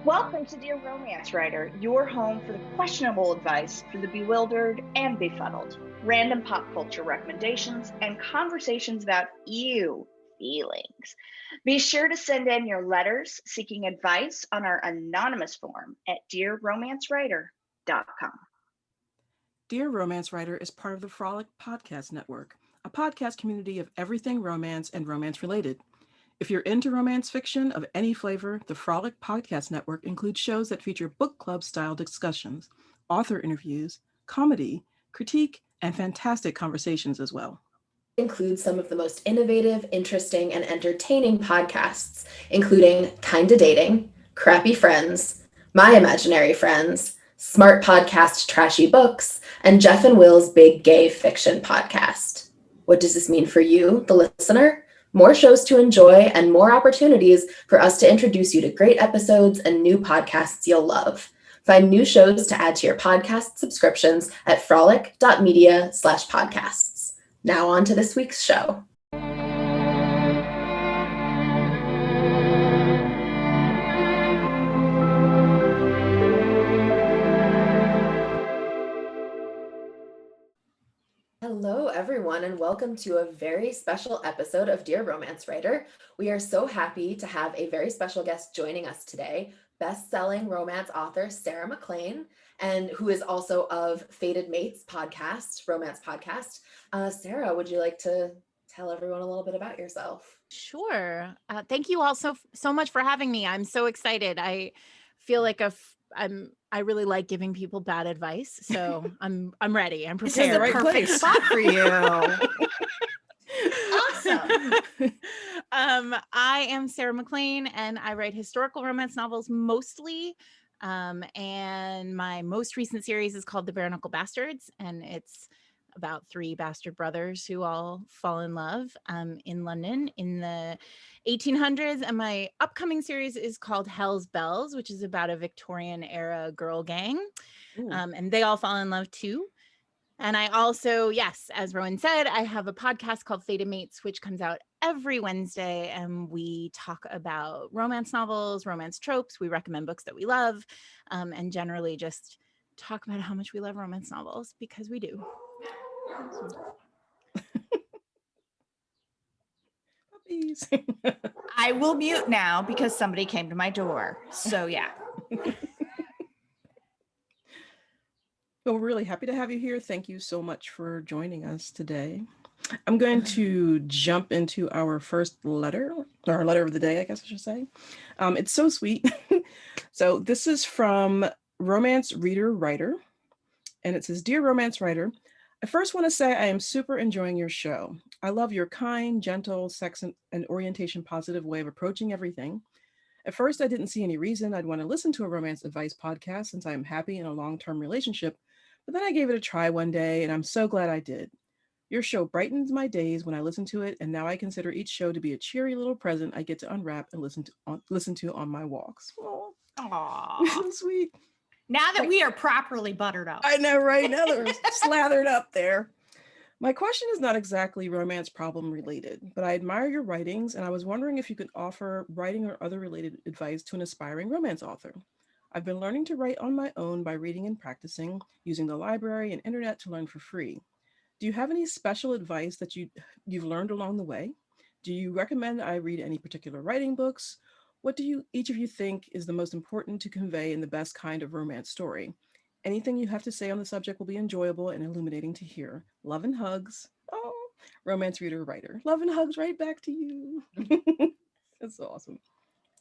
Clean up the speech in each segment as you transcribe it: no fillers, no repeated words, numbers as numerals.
Welcome to Dear Romance Writer, your home for the questionable advice for the bewildered and befuddled, random pop culture recommendations, and conversations about you feelings. Be sure to send in your letters seeking advice on our anonymous form at dearromancewriter.com. Dear Romance Writer is part of the Frolic Podcast Network, a podcast community of everything romance and romance related. If you're into romance fiction of any flavor, the Frolic Podcast Network includes shows that feature book club style discussions, author interviews, comedy, critique, and fantastic conversations as well. It includes some of the most innovative, interesting, and entertaining podcasts, including Kinda Dating, Crappy Friends, My Imaginary Friends, Smart Podcast Trashy Books, and Jeff and Will's Big Gay Fiction Podcast. What does this mean for you, the listener? More shows to enjoy and more opportunities for us to introduce you to great episodes and new podcasts you'll love. Find new shows to add to your podcast subscriptions at frolic.media/podcasts. Now on to this week's show. Hello, everyone, and welcome to a very special episode of Dear Romance Writer. We are so happy to have a very special guest joining us today, best-selling romance author Sarah MacLean, and who is also of Fated Mates podcast, romance podcast. Sarah, would you like to tell everyone a little bit about yourself? Sure. Thank you all so much for having me. I'm so excited. I feel like I really like giving people bad advice, so I'm ready. I'm It's in prepared. the right Perfect place. spot for you. Awesome. I am Sarah MacLean, and I write historical romance novels mostly. And my most recent series is called The Bare Knuckle Bastards, and it's about three bastard brothers who all fall in love in London in the 1800s. And my upcoming series is called Hell's Bells, which is about a Victorian era girl gang. And they all fall in love too. And I also, yes, as Roan said, I have a podcast called Fated Mates, which comes out every Wednesday. And we talk about romance novels, romance tropes. We recommend books that we love, and generally just talk about how much we love romance novels, because we do. Puppies. I will mute now because somebody came to my door. So, yeah. Well, we're really happy to have you here. Thank you so much for joining us today. I'm going to jump into our first letter, or our letter of the day, I guess I should say. It's so sweet. So this is from Romance Reader Writer, and it says, Dear Romance Writer, I first want to say I am super enjoying your show. I love your kind, gentle, sex and orientation positive way of approaching everything. At first, I didn't see any reason I'd want to listen to a romance advice podcast since I am happy in a long-term relationship, but then I gave it a try one day, and I'm so glad I did. Your show brightens my days when I listen to it, and now I consider each show to be a cheery little present I get to unwrap and listen to on my walks. Oh, Aww. sweet. Now that we are properly buttered up. I know, right? Now that we're slathered up there. My question is not exactly romance problem related, but I admire your writings, and I was wondering if you could offer writing or other related advice to an aspiring romance author. I've been learning to write on my own by reading and practicing, using the library and internet to learn for free. Do you have any special advice that you've learned along the way? Do you recommend I read any particular writing books? What do you each of you think is the most important to convey in the best kind of romance story? Anything you have to say on the subject will be enjoyable and illuminating to hear. Love and hugs. Oh, Romance Reader Writer. Love and hugs right back to you. That's so awesome.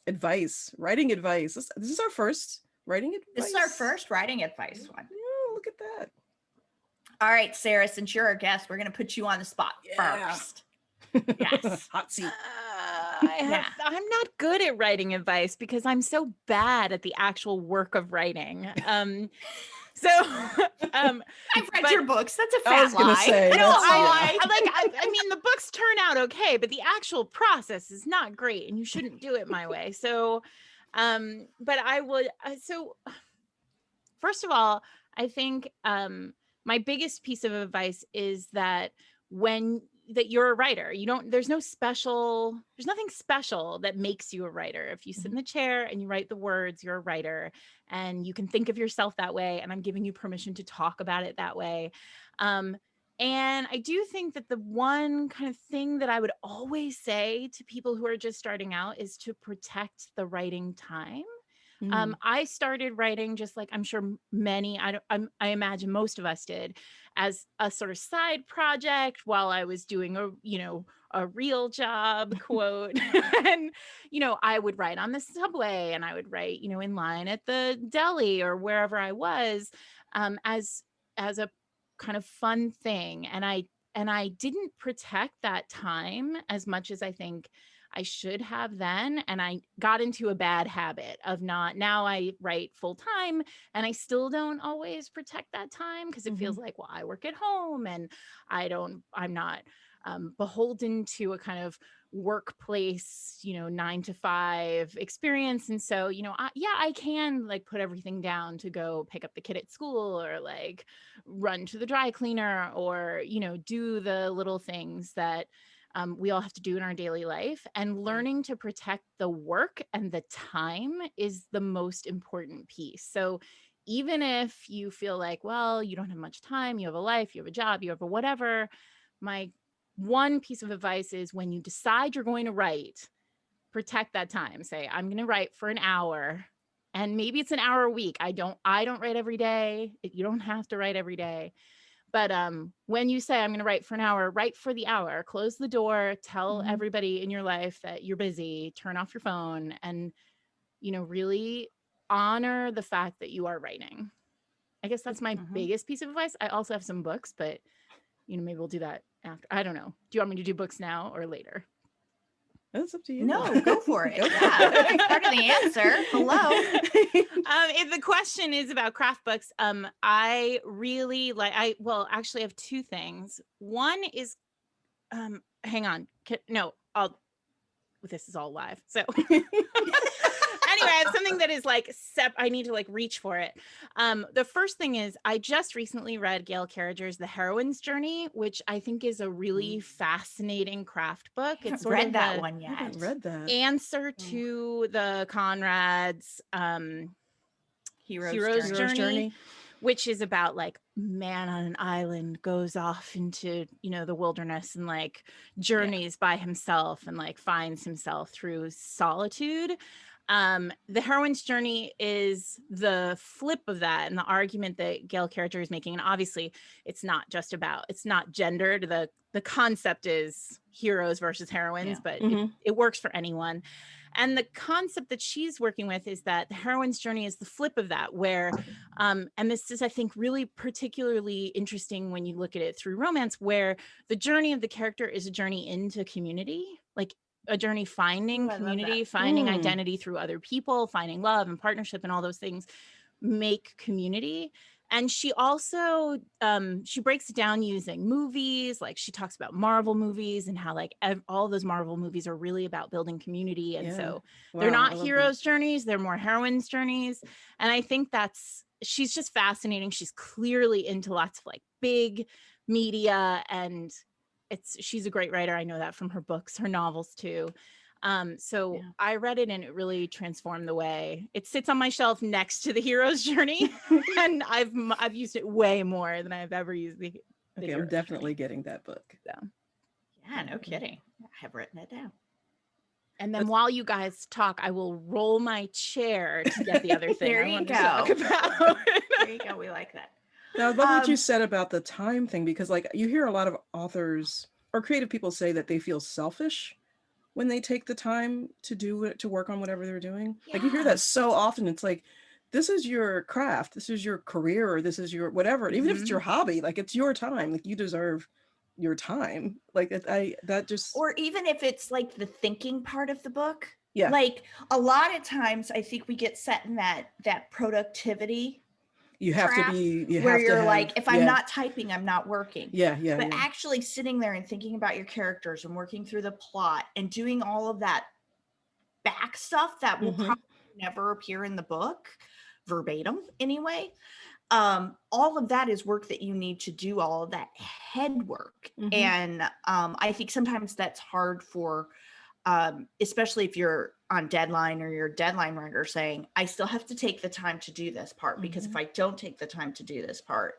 Advice, writing advice. This is our first writing advice. This is our first writing advice one. Yeah, look at that. All right, Sarah, since you're our guest, we're going to put you on the spot first. Yes. Hot seat. I'm not good at writing advice because I'm so bad at the actual work of writing. I've read your books. That's a fat I was gonna lie. say, No, I mean, the books turn out okay, but the actual process is not great, and you shouldn't do it my way. So, but I would. So, first of all, I think my biggest piece of advice is that when that you're a writer. There's nothing special that makes you a writer. If you sit in the chair and you write the words, you're a writer, and you can think of yourself that way. And I'm giving you permission to talk about it that way. And I do think that the one kind of thing that I would always say to people who are just starting out is to protect the writing time. I started writing, just like I'm sure many, I imagine most of us did, as a sort of side project while I was doing a real job, quote. And, I would write on the subway, and I would write, in line at the deli or wherever I was, as a kind of fun thing. And I didn't protect that time as much as I think I should have then. And I got into a bad habit of now I write full time, and I still don't always protect that time, because it feels like, well, I work at home and I'm not beholden to a kind of workplace, 9 to 5 experience. And so, I can like put everything down to go pick up the kid at school, or like run to the dry cleaner, or, do the little things that we all have to do in our daily life. And learning to protect the work and the time is the most important piece. So even if you feel like, well, you don't have much time, you have a life, you have a job, you have a whatever, my one piece of advice is, when you decide you're going to write, protect that time. Say, I'm going to write for an hour, and maybe it's an hour a week. I don't write every day. You don't have to write every day. But when you say, I'm going to write for an hour, write for the hour, close the door, tell everybody in your life that you're busy, turn off your phone, and, really honor the fact that you are writing. I guess that's my biggest piece of advice. I also have some books, but, maybe we'll do that after. I don't know. Do you want me to do books now or later? That's up to you. No, go for it. Yeah, part of the answer. Hello. If the question is about craft books, I really like. I have two things. One is, hang on. This is all live. So anyway, I have something that is like I need to like reach for it. The first thing is, I just recently read Gail Carriger's The Heroine's Journey, which I think is a really fascinating craft book. It's sort read of that the one yet. I haven't read that. answer to the Conrad's Hero's Journey, which is about like man on an island goes off into, the wilderness, and like journeys by himself, and like finds himself through solitude. The Heroine's Journey is the flip of that, and the argument that Gail Carriger is making. And obviously it's not gendered. The concept is heroes versus heroines, but it works for anyone. And the concept that she's working with is that the Heroine's Journey is the flip of that, where, and this is, I think, really particularly interesting when you look at it through romance, where the journey of the character is a journey into community, like a journey finding community, finding identity through other people, finding love and partnership, and all those things make community. And she also, she breaks it down using movies. Like she talks about Marvel movies and how like all those Marvel movies are really about building community. And so they're not heroes' journeys, they're more heroines' journeys. And I think she's just fascinating. She's clearly into lots of like big media, and she's a great writer. I know that from her books, her novels too. I read it, and it really transformed the way it sits on my shelf next to The Hero's Journey. And I've used it way more than I've ever used the Okay, I'm definitely getting that book. So. Yeah, no kidding. I have written it down. And then while you guys talk, I will roll my chair to get the other thing. There you go. There you go. We like that. Now, I love what you said about the time thing, because like you hear a lot of authors or creative people say that they feel selfish when they take the time to work on whatever they're doing. Like you hear that so often. It's like, this is your craft, this is your career, or this is your whatever. Even if it's your hobby, like it's your time. Like you deserve your time. Like or even if it's like the thinking part of the book. Yeah. Like a lot of times I think we get set in that productivity. You have to be you're like, if I'm not typing, I'm not working. But actually sitting there and thinking about your characters and working through the plot and doing all of that back stuff that will probably never appear in the book, verbatim anyway. all of that is work that you need to do, all of that head work. Mhm. And I think sometimes that's hard for, especially if you're on deadline or you're a deadline writer, saying, I still have to take the time to do this part, because if I don't take the time to do this part,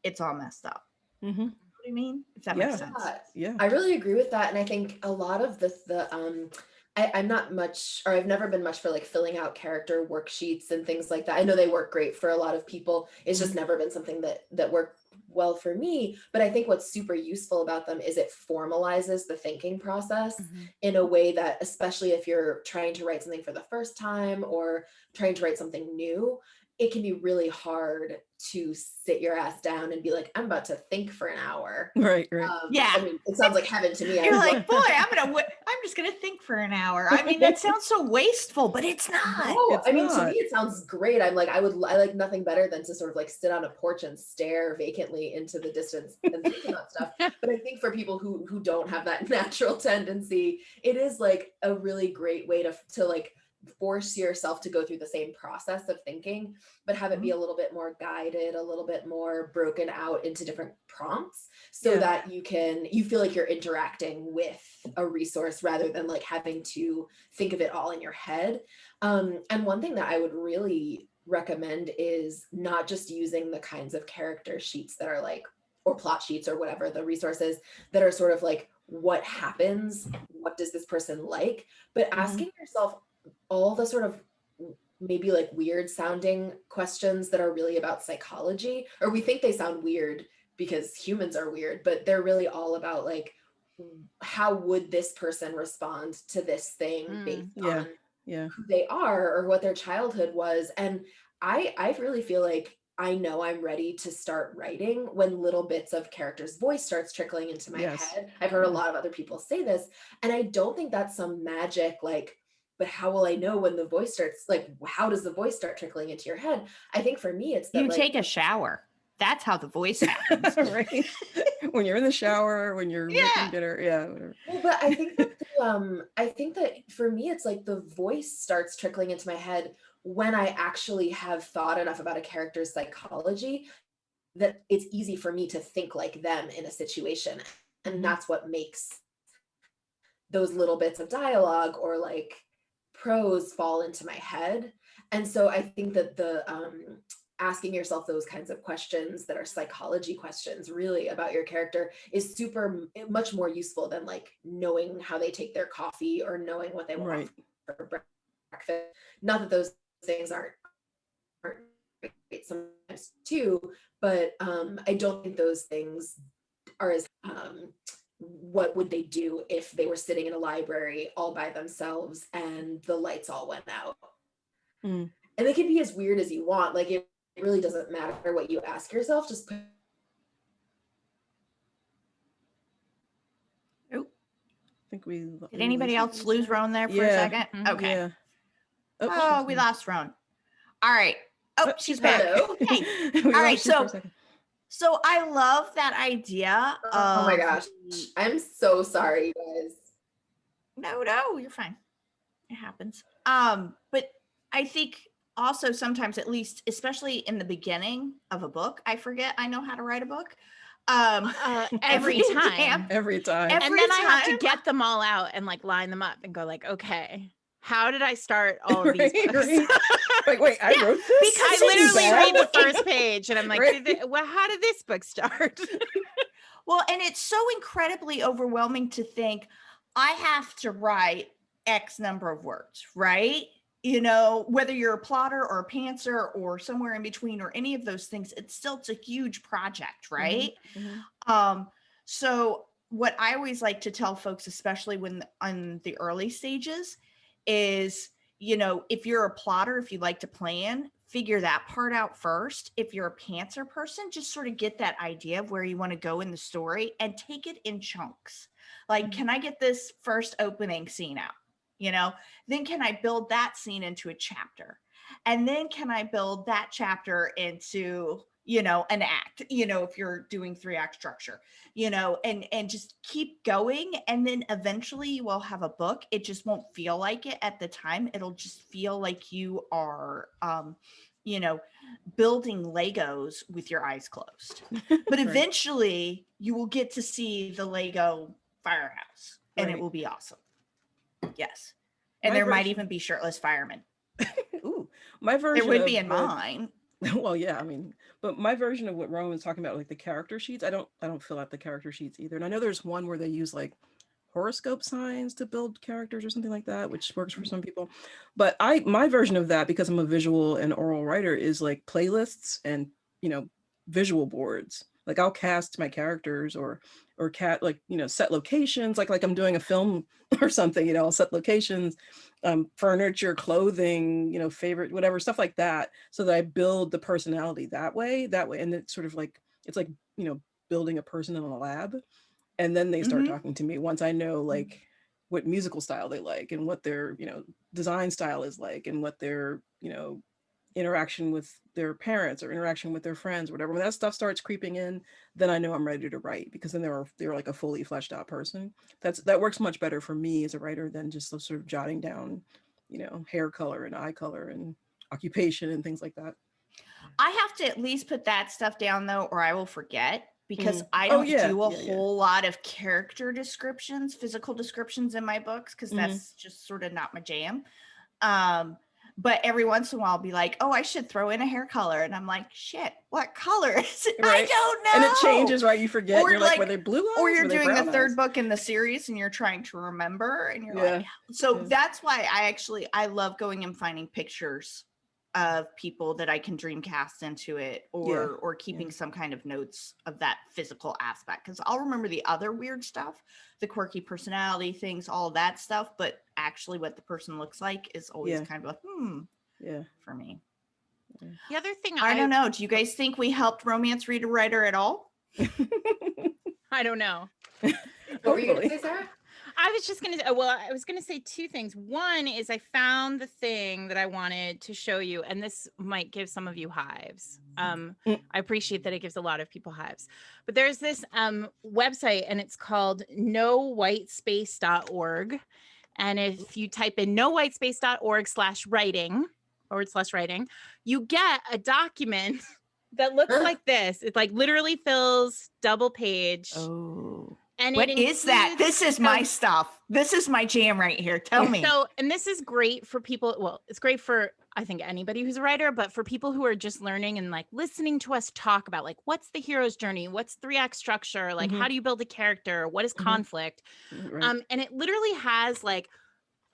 it's all messed up. Mhm. What do you mean? If that Yeah. makes sense. Yeah. I really agree with that. And I think a lot of I'm not much, or I've never been much for like filling out character worksheets and things like that. I know they work great for a lot of people. It's just never been something that worked well for me. But I think what's super useful about them is it formalizes the thinking process in a way that, especially if you're trying to write something for the first time or trying to write something new, it can be really hard to sit your ass down and be like, I'm about to think for an hour. Right. Yeah. I mean, it sounds like heaven to me. You're like, boy, I'm just gonna think for an hour. I mean, that sounds so wasteful, but it's not. No, It's I mean, to not. me, it sounds great. I like nothing better than to sort of like sit on a porch and stare vacantly into the distance and think about stuff. But I think for people who don't have that natural tendency, it is like a really great way to like force yourself to go through the same process of thinking, but have it be a little bit more guided, a little bit more broken out into different prompts, so that you feel like you're interacting with a resource rather than like having to think of it all in your head. And one thing that I would really recommend is not just using the kinds of character sheets that are like, or plot sheets or whatever the resources that are sort of like, what happens, what does this person like, but asking yourself all the sort of maybe like weird sounding questions that are really about psychology, or we think they sound weird because humans are weird, but they're really all about like, how would this person respond to this thing based on who they are or what their childhood was. And I really feel like I know I'm ready to start writing when little bits of character's voice starts trickling into my head. I've heard a lot of other people say this, and I don't think that's some magic like, but how will I know when the voice starts, like, how does the voice start trickling into your head? I think for me, it's that You like, take a shower. That's how the voice happens. Right. When you're in the shower, when you're making dinner, whatever. Well, but I think that I think that for me, it's like the voice starts trickling into my head when I actually have thought enough about a character's psychology that it's easy for me to think like them in a situation. And that's what makes those little bits of dialogue or like prose fall into my head. And so I think that the asking yourself those kinds of questions that are psychology questions really about your character is much more useful than like knowing how they take their coffee or knowing what they want for breakfast. Not that those things aren't great sometimes too, but I don't think those things are as what would they do if they were sitting in a library all by themselves and the lights all went out. And they can be as weird as you want. Like it really doesn't matter what you ask yourself. Just put. Oh, I think we did anybody else lose Roan there for a second? Okay. Yeah. Oh, we lost Roan. All right. Oh, she's back. Hey. All right. So I love that idea. Oh my gosh. I'm so sorry, you guys. No, you're fine. It happens. But I think also sometimes, at least, especially in the beginning of a book, I forget I know how to write a book. Every time. Every time. And then I have to get them all out and like line them up and go like, okay, how did I start all of these books? Like, wait, I wrote this? Because I literally read the first page and I'm like, well, how did this book start? Well, and it's so incredibly overwhelming to think I have to write X number of words, right? You know, whether you're a plotter or a pantser or somewhere in between or any of those things, it's a huge project, right? So what I always like to tell folks, especially when on the early stages, is, you know, if you're a plotter, if you like to plan, figure that part out first. If you're a pantser person, just sort of get that idea of where you want to go in the story and take it in chunks. Like, can I get this first opening scene out? You know, then can I build that scene into a chapter? And then can I build that chapter into, you know, an act, you know, if you're doing 3-act structure, you know, and just keep going. And then eventually you will have a book. It just won't feel like it at the time. It'll just feel like you are you know, building Legos with your eyes closed. But Right. eventually you will get to see the Lego firehouse and it Right. will be awesome. Yes. And My there might version- even be shirtless firemen. Ooh, my version There would be of in what- mine. Well, yeah, I mean, but my version of what Roan was talking about, like the character sheets, I don't fill out the character sheets either. And I know there's one where they use like horoscope signs to build characters or something like that, which works for some people. But my version of that, because I'm a visual and oral writer, is like playlists and, you know, visual boards. Like I'll cast my characters or set locations, like I'm doing a film or something, you know, I'll set locations, furniture, clothing, you know, favorite, whatever, stuff like that, so that I build the personality that way. And it's sort of like, it's like, you know, building a person in a lab. And then they start talking to me once I know like what musical style they like and what their, you know, design style is like and what their, you know, interaction with their parents or interaction with their friends or whatever. When that stuff starts creeping in, then I know I'm ready to write, because then they're like a fully fleshed out person. That works much better for me as a writer than just sort of jotting down, you know, hair color and eye color and occupation and things like that. I have to at least put that stuff down though, or I will forget, because I don't do a whole lot of character descriptions, physical descriptions in my books, because that's just sort of not my jam. But every once in a while I'll be like, oh, I should throw in a hair color. And I'm like, shit, what color is it? Right. I don't know. And it changes, right? You forget. Or you're like, were they blue eyes? Or you're Were they doing the brown third eyes? book in the series and you're trying to remember and you're like, so that's why I love going and finding pictures of people that I can dreamcast into it, or keeping some kind of notes of that physical aspect, because I'll remember the other weird stuff, the quirky personality things, all of that stuff, but actually what the person looks like is always kind of a for me. The other thing I don't know, do you guys think we helped romance reader writer at all? I don't know. What were you going to say, Sarah? I was going to say two things. One is I found the thing that I wanted to show you, and this might give some of you hives. I appreciate that it gives a lot of people hives. But there's this website, and it's called nowhitespace.org. And if you type in nowhitespace.org/writing, you get a document that looks like this. It like literally fills double page. Oh. And what is that? This is my stuff. This is my jam right here. Tell me. So, and this is great for people. Well, it's great for, I think, anybody who's a writer, but for people who are just learning and like listening to us talk about like, what's the hero's journey? What's 3-act structure? Like, how do you build a character? What is conflict? Right. And it literally has like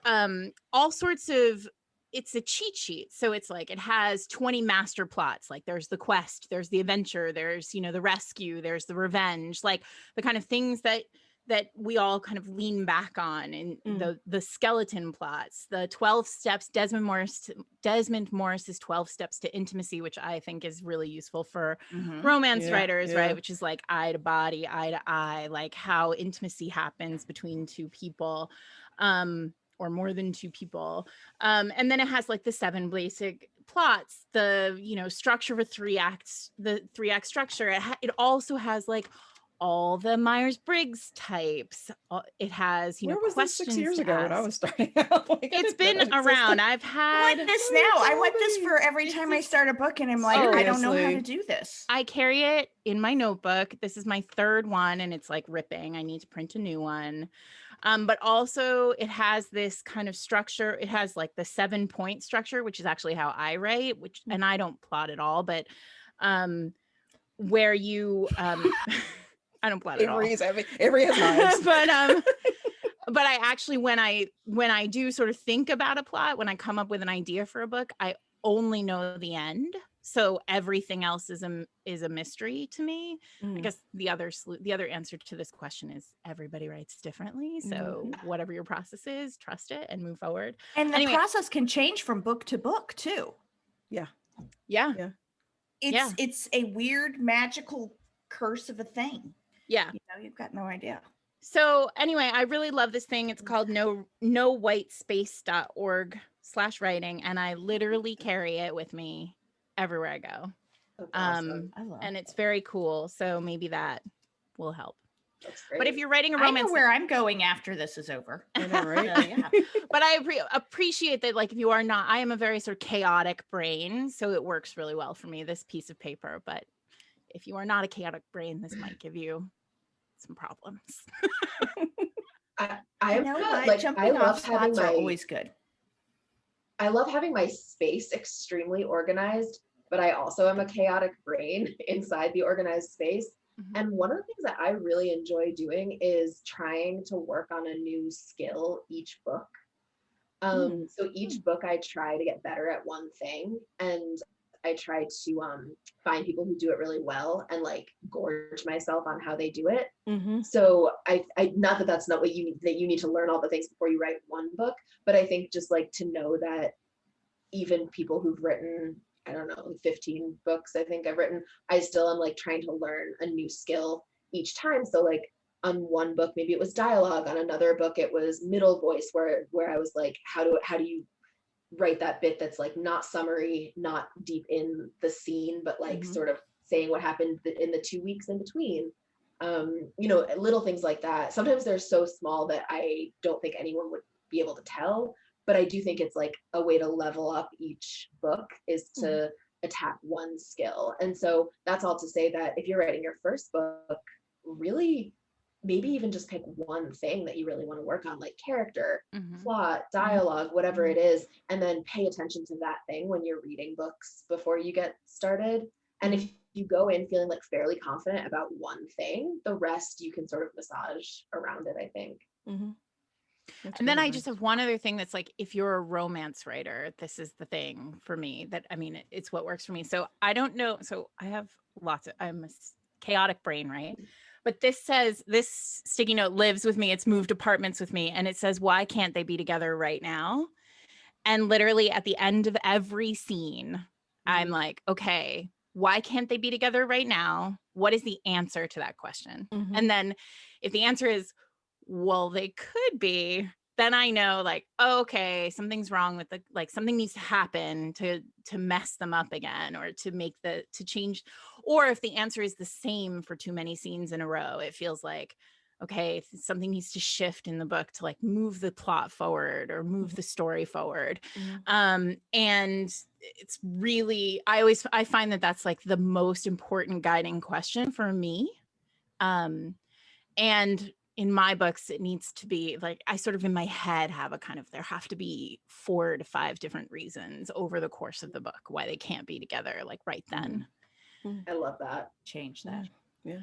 all sorts of, it's a cheat sheet. So it's like, it has 20 master plots. Like there's the quest, there's the adventure, there's, you know, the rescue, there's the revenge, like the kind of things that we all kind of lean back on, and the skeleton plots, the 12 steps, Desmond Morris's 12 steps to intimacy, which I think is really useful for romance writers, right? Which is like eye to body, eye to eye, like how intimacy happens between two people. Or more than two people. And then it has like the 7 basic plots, the, you know, structure of a 3-act structure. It also has like all the Myers-Briggs types. It has, you know, questions. 6 years ago when I was starting out? Like, it's been around. I've had. I want this now. I want this for every time I start a book, and I'm like, I don't know how to do this. I carry it in my notebook. This is my 3rd one, and it's like ripping. I need to print a new one. But also it has this kind of structure. It has like the 7-point structure, which is actually how I write, and I don't plot at all, but where you I don't plot at all. Avery has knives. But I actually, when I do sort of think about a plot, when I come up with an idea for a book, I only know the end. So everything else is a mystery to me. I guess the other answer to this question is everybody writes differently. So whatever your process is, trust it and move forward. And the process can change from book to book too. Yeah. It's a weird magical curse of a thing. Yeah. You know, you've got no idea. So anyway, I really love this thing. It's called nowhitespace.org/writing. And I literally carry it with me everywhere I go. Awesome. And it's very cool. So maybe that will help. That's great. But if you're writing a I romance, know where I'm going after this is over. I know, right? So, yeah. but I appreciate that. Like, if you are not, I am a very sort of chaotic brain, so it works really well for me, this piece of paper. But if you are not a chaotic brain, this might give you some problems. I'm You know not, what? like, Jumping I off love having spots are my always good. I love having my space extremely organized, but I also am a chaotic brain inside the organized space. Mhm. And one of the things that I really enjoy doing is trying to work on a new skill each book. So each book I try to get better at one thing, and I try to find people who do it really well and like gorge myself on how they do it. Mm-hmm. So I not that that's not what you need, that you need to learn all the things before you write one book, but I think just like to know that even people who've written, I don't know, 15 books I think I've written, I still am like trying to learn a new skill each time. So like on one book maybe it was dialogue, on another book it was middle voice, where I was like, how do you write that bit that's like not summary, not deep in the scene, but like Mhm. sort of saying what happened in the 2 weeks in between. You know, little things like that. Sometimes they're so small that I don't think anyone would be able to tell, but I do think it's like a way to level up each book is to attack one skill. And so that's all to say that if you're writing your first book, really maybe even just pick one thing that you really want to work on, like character, Mhm. plot, dialogue, whatever it is, and then pay attention to that thing when you're reading books before you get started. And if you go in feeling like fairly confident about one thing, the rest you can sort of massage around it, I think. Mm-hmm. And then I just have one other thing that's like, if you're a romance writer, this is the thing for me that, I mean, it's what works for me. So I don't know. So I have I'm a chaotic brain, right? But this says, this sticky note lives with me. It's moved apartments with me. And it says, why can't they be together right now? And literally at the end of every scene, I'm like, okay, why can't they be together right now? What is the answer to that question? Mhm. And then if the answer is, well, they could be, then I know like, oh, okay, something's wrong with like something needs to happen to mess them up again, or to change. Or if the answer is the same for too many scenes in a row, it feels like, okay, something needs to shift in the book to like move the plot forward or move the story forward. And it's really, I find that that's like the most important guiding question for me. And in my books, it needs to be like, I sort of in my head have a kind of, there have to be 4 to 5 different reasons over the course of the book why they can't be together, like right then. I love that. Change that. Yeah.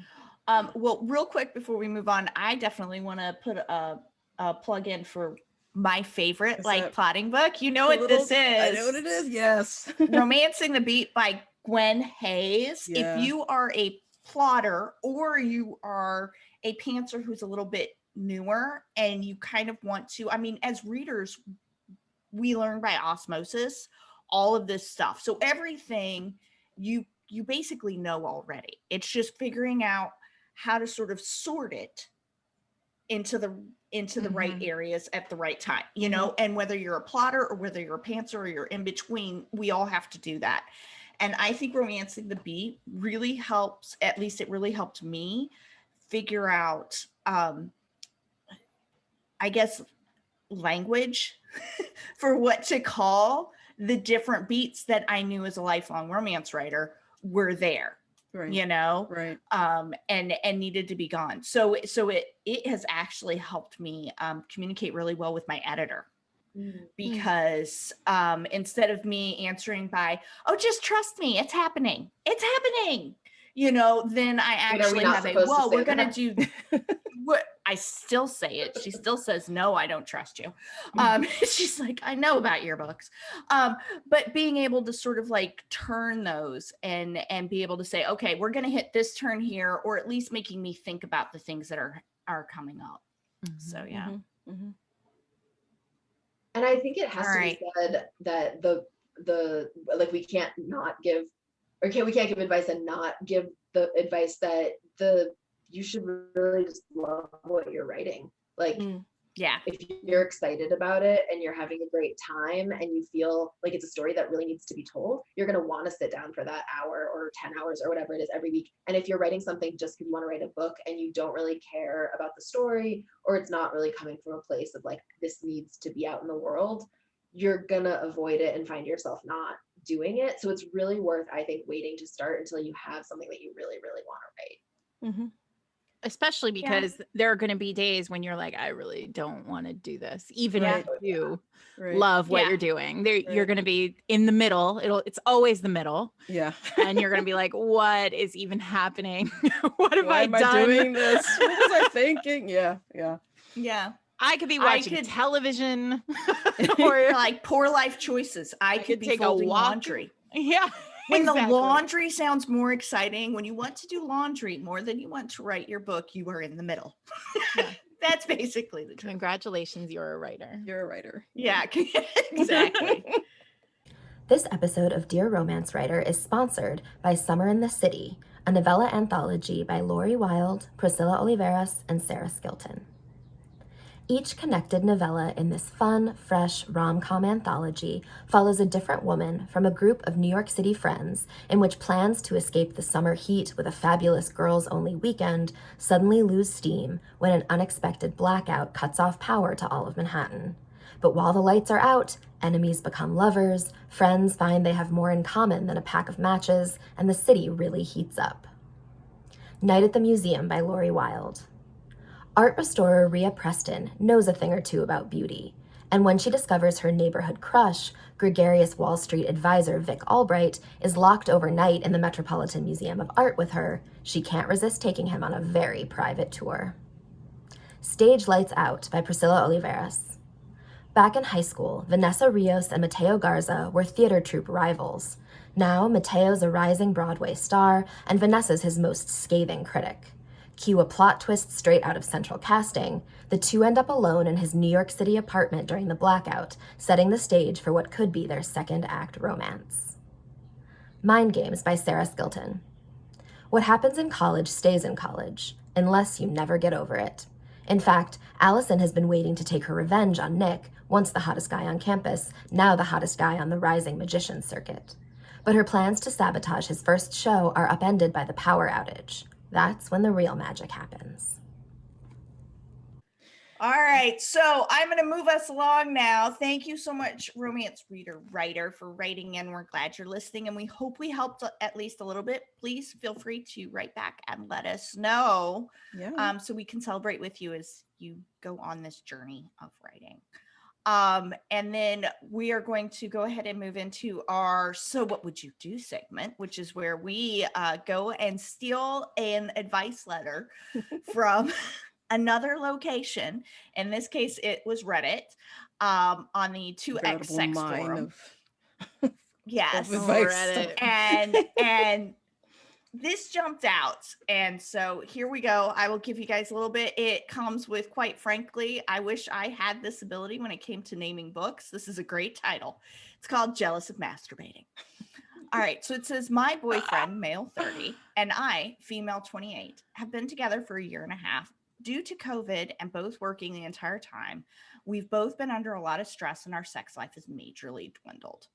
Well, real quick before we move on, I definitely want to put a plug in for my favorite Is like that plotting book. You know what this is? I know what it is. Yes. Romancing the Beat by Gwen Hayes. Yeah. If you are a plotter or you are a pantser who's a little bit newer and you kind of want to, I mean, as readers, we learn by osmosis all of this stuff. So everything you basically know already. It's just figuring out how to sort of sort it into the right areas at the right time, you know, and whether you're a plotter or whether you're a pantser or you're in between, we all have to do that. And I think Romancing the Beat really helps, at least it really helped me figure out, I guess, language for what to call the different beats that I knew as a lifelong romance writer were there. Right. You know, Right. And needed to be gone. So it has actually helped me communicate really well with my editor, because instead of me answering by, oh, just trust me, it's happening, you know, then I actually have a, well, we're gonna do what I still say it. She still says, no, I don't trust you. She's like, I know about your books. But being able to sort of like turn those and be able to say, okay, we're going to hit this turn here, or at least making me think about the things that are coming up. So, yeah. And I think it has All to right. be said that the like we can't give advice and not give the advice that you should really just love what you're writing. Like Yeah. If you're excited about it and you're having a great time and you feel like it's a story that really needs to be told, you're going to want to sit down for that hour or 10 hours or whatever it is every week. And if you're writing something just because you want to write a book and you don't really care about the story, or it's not really coming from a place of like, this needs to be out in the world, you're going to avoid it and find yourself not doing it. So it's really worth, I think, waiting to start until you have something that you really, really want to write. Mm-hmm. Especially because there are going to be days when you're like, I really don't want to do this, even Yeah. if you Right. love what Yeah. you're doing. There, you're Right. going to be in the middle. It's always the middle, Yeah. and you're going to be like, what is even happening? What have Why I am I done? doing this? What was I thinking? Yeah. Yeah. I could be watching television, Or or like poor life choices. I could be take a folding walk. laundry. Yeah. When exactly. the laundry sounds more exciting, when you want to do laundry more than you want to write your book, you are in the middle. Yeah. That's basically the truth. Congratulations, you're a writer. You're a writer. Yeah, exactly. This episode of Dear Romance Writer is sponsored by Summer in the City, a novella anthology by Lori Wilde, Priscilla Oliveras, and Sarah Skilton. Each connected novella in this fun, fresh rom-com anthology follows a different woman from a group of New York City friends in which plans to escape the summer heat with a fabulous girls-only weekend suddenly lose steam when an unexpected blackout cuts off power to all of Manhattan. But while the lights are out, enemies become lovers, friends find they have more in common than a pack of matches, and the city really heats up. Night at the Museum by Lori Wilde. Art restorer Rhea Preston knows a thing or two about beauty, and when she discovers her neighborhood crush, gregarious Wall Street advisor Vic Albright, is locked overnight in the Metropolitan Museum of Art with her, she can't resist taking him on a very private tour. Stage Lights Out by Priscilla Oliveras. Back in high school, Vanessa Rios and Mateo Garza were theater troupe rivals. Now, Mateo's a rising Broadway star, and Vanessa's his most scathing critic. Cue a plot twist straight out of Central Casting, the two end up alone in his New York City apartment during the blackout, setting the stage for what could be their second act romance. Mind Games by Sarah Skilton. What happens in college stays in college, unless you never get over it. In fact, Allison has been waiting to take her revenge on Nick, once the hottest guy on campus, now the hottest guy on the rising magician circuit. But her plans to sabotage his first show are upended by the power outage. That's when the real magic happens. All right, so I'm going to move us along now. Thank you so much, romance reader writer, for writing in. We're glad you're listening, and we hope we helped at least a little bit. Please feel free to write back and let us know, so we can celebrate with you as you go on this journey of writing. And then we are going to go ahead and move into our So What Would You Do segment, which is where we go and steal an advice letter from another location. In this case, it was Reddit, on the 2X sex forum. Yes. Reddit. And this jumped out. And so here we go. I will give you guys a little bit. It comes with, quite frankly, I wish I had this ability when it came to naming books. This is a great title. It's called Jealous of Masturbating. All right. So it says, my boyfriend, male 30, and I, female 28, have been together for a year and a half. Due to COVID and both working the entire time, we've both been under a lot of stress and our sex life has majorly dwindled.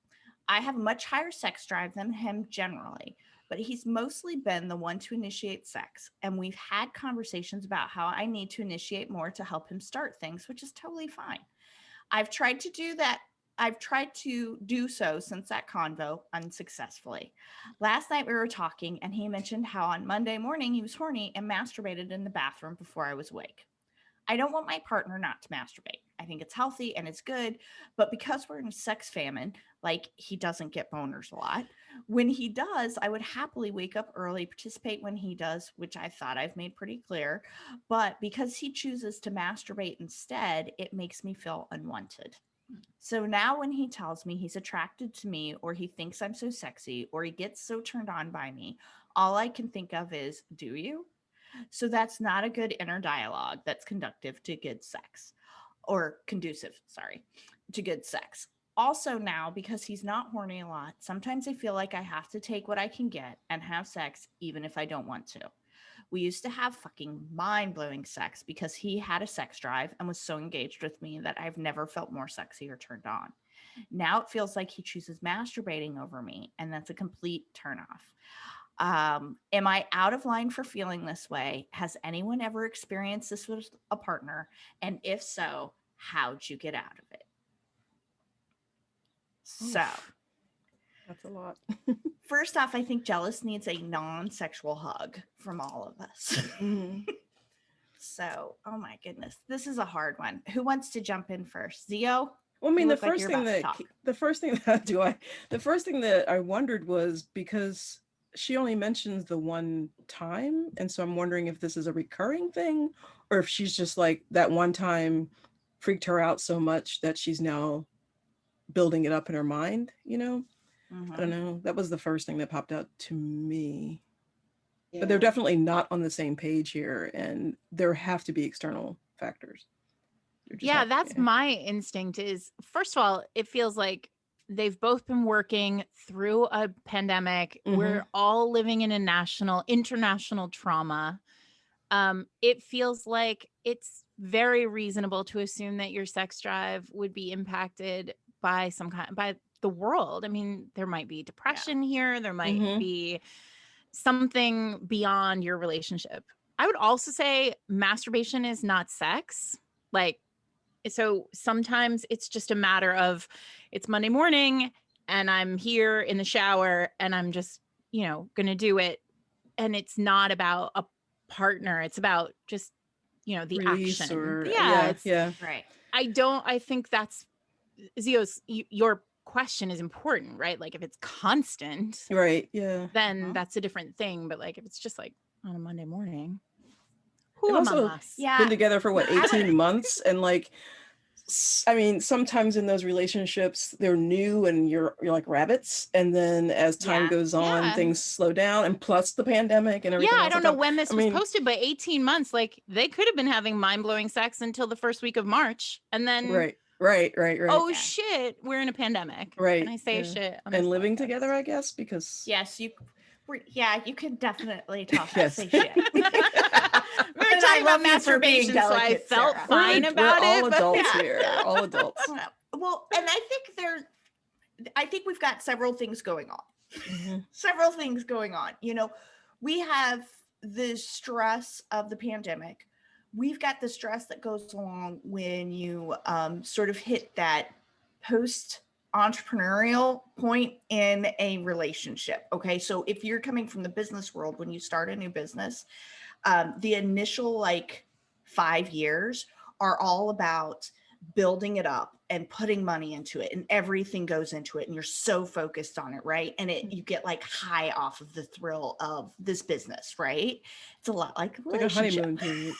I have a much higher sex drive than him generally, but he's mostly been the one to initiate sex. And we've had conversations about how I need to initiate more to help him start things, which is totally fine. I've tried to do so since that convo unsuccessfully. Last night we were talking and he mentioned how on Monday morning he was horny and masturbated in the bathroom before I was awake. I don't want my partner not to masturbate. I think it's healthy and it's good, but because we're in a sex famine, like he doesn't get boners a lot, when he does, I would happily wake up early, participate when he does, which I thought I've made pretty clear, but because he chooses to masturbate instead, it makes me feel unwanted. So now when he tells me he's attracted to me or he thinks I'm so sexy or he gets so turned on by me, all I can think of is, do you? So that's not a good inner dialogue that's conducive to good sex. Also now, because he's not horny a lot, sometimes I feel like I have to take what I can get and have sex even if I don't want to. We used to have fucking mind-blowing sex because he had a sex drive and was so engaged with me that I've never felt more sexy or turned on. Now it feels like he chooses masturbating over me, and that's a complete turnoff. Am I out of line for feeling this way? Has anyone ever experienced this with a partner? And if so, how'd you get out of it? So, that's a lot. first off, I think jealous needs a non-sexual hug from all of us. So, oh my goodness, this is a hard one. Who wants to jump in first? Zio? Well, I mean, You the look like first you're thing about to that the first thing that I wondered was because she only mentions the one time, and so I'm wondering if this is a recurring thing or if she's just like that one time freaked her out so much that she's now building it up in her mind, you know? I don't know. That was the first thing that popped out to me. Yeah. But they're definitely not on the same page here, and there have to be external factors. Yeah, that's my instinct is, first of all, it feels like they've both been working through a pandemic. We're all living in a international trauma. It feels like it's very reasonable to assume that your sex drive would be impacted by by the world. I mean, there might be depression here. There might be something beyond your relationship. I would also say masturbation is not sex. Like, so sometimes it's just a matter of it's Monday morning and I'm here in the shower and I'm just, going to do it. And it's not about a partner. It's about just, the release action. Or Yeah. Right. I think that's Zio's, your question is important, right? Like if it's constant, right. Yeah. then that's a different thing. But like, if it's just like on a Monday morning, They've also been together for 18 months. And like, I mean, sometimes in those relationships, they're new and you're like rabbits. And then as time goes on, things slow down. And plus the pandemic and everything else. I don't know when this was posted, but 18 months, like they could have been having mind-blowing sex until the first week of March. And then Right. Oh shit, we're in a pandemic. Right. Can I say shit? And living together, I guess, because yes, you can definitely talk. Say shit. We were talking about masturbation, so I felt fine about we're all it. Adults here, all adults. Well, and I think we've got several things going on. Several things going on. We have the stress of the pandemic. We've got the stress that goes along when you sort of hit that post-entrepreneurial point in a relationship. Okay, so if you're coming from the business world, when you start a new business, the initial 5 years are all about building it up and putting money into it, and everything goes into it, and you're so focused on it, right? And you get high off of the thrill of this business, right? It's a lot like a honeymoon period.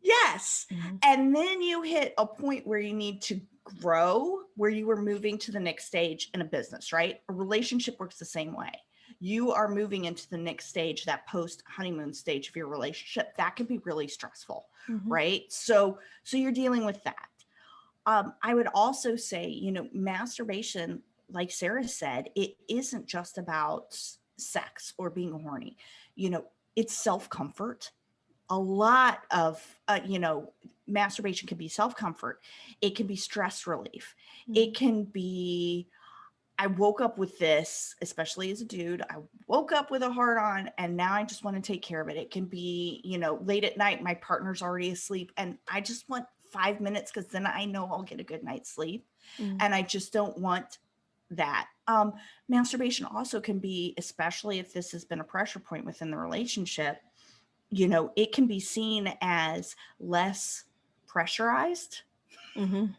Yes. And then you hit a point where you need to grow, where you are moving to the next stage in a business, right? A relationship works the same way. You are moving into the next stage, that post honeymoon stage of your relationship. That can be really stressful, right? So you're dealing with that. I would also say, masturbation, like Sarah said, it isn't just about sex or being horny. It's self-comfort. A lot of, masturbation can be self-comfort. It can be stress relief. It can be, I woke up with this, especially as a dude, I woke up with a hard on and now I just want to take care of it. It can be, late at night, my partner's already asleep and I just want 5 minutes because then I know I'll get a good night's sleep. And I just don't want that. Masturbation also can be, especially if this has been a pressure point within the relationship, it can be seen as less pressurized, than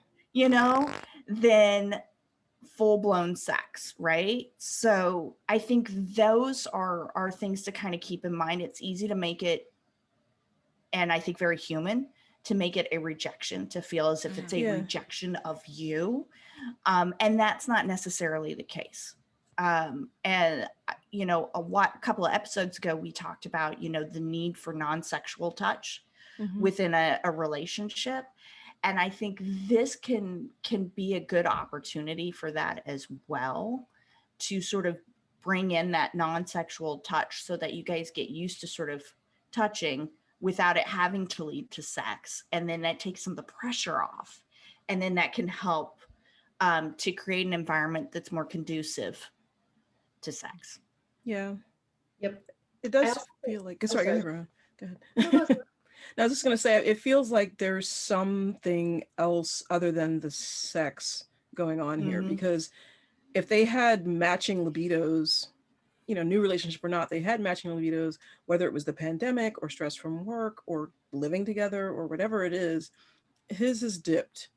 full-blown sex, right? So I think those are things to kind of keep in mind. It's easy to make it, and I think very human, to make it a rejection, to feel as if it's a rejection of you. And that's not necessarily the case. And a couple of episodes ago, we talked about, the need for non-sexual touch within a relationship. And I think this can be a good opportunity for that as well, to sort of bring in that non-sexual touch so that you guys get used to sort of touching without it having to lead to sex. And then that takes some of the pressure off. And then that can help to create an environment that's more conducive to sex. Yeah. Yep. It does also feel like, oh, sorry, go sorry. ahead, Roan. Go ahead. No, go ahead. I was just going to say, it feels like there's something else other than the sex going on here, Mhm. because if they had matching libidos, you know, new relationship or not, they had matching libidos, whether it was the pandemic or stress from work or living together or whatever it is, his is dipped.